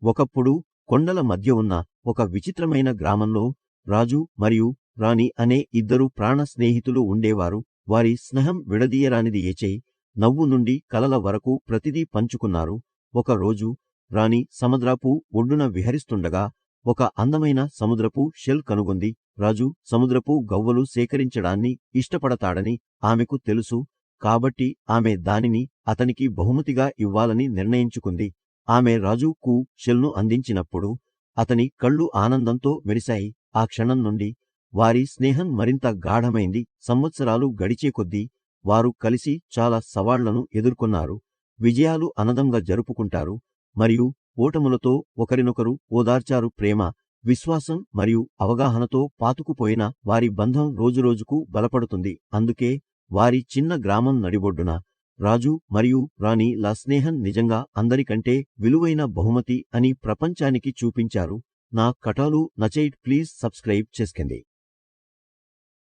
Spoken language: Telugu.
ఒకప్పుడు కొండల మధ్య ఉన్న ఒక విచిత్రమైన గ్రామంలో రాజు మరియు రాణి అనే ఇద్దరు ప్రాణ స్నేహితులు ఉండేవారు. వారి స్నేహం విడదీయరానిది. ఏచై నవ్వు నుండి కలల వరకు ప్రతిదీ పంచుకున్నారు. ఒక రోజు రాణి సముద్రపు ఒడ్డున విహరిస్తుండగా ఒక అందమైన సముద్రపు షెల్ కనుగొంది. రాజు సముద్రపు గవ్వలు సేకరించడాన్ని ఇష్టపడతాడని ఆమెకు తెలుసు. కాబట్టి ఆమె దానిని అతనికి బహుమతిగా ఇవ్వాలని నిర్ణయించుకుంది. ఆమె రాజుకు షెల్ను అందించినప్పుడు అతని కళ్ళు ఆనందంతో మెరిశాయి. ఆ క్షణం నుండి వారి స్నేహం మరింత గాఢమైంది. సంవత్సరాలు గడిచే కొద్దీ వారు కలిసి చాలా సవాళ్లను ఎదుర్కొన్నారు. విజయాలు ఆనందంగా జరుపుకుంటారు మరియు ఓటములతో ఒకరినొకరు ఓదార్చారు. ప్రేమ, విశ్వాసం మరియు అవగాహనతో పాతుకుపోయిన వారి బంధం రోజురోజుకు బలపడుతుంది. అందుకే వారి చిన్న గ్రామం నడిబొడ్డున రాజు మరియు రాణి ల స్నేహం నిజంగా అందరికంటే విలువైన బహుమతి అని ప్రపంచానికి చూపించారు. నా కథలు నచ్చాయి ప్లీజ్ సబ్స్క్రైబ్ చేసుకోండి.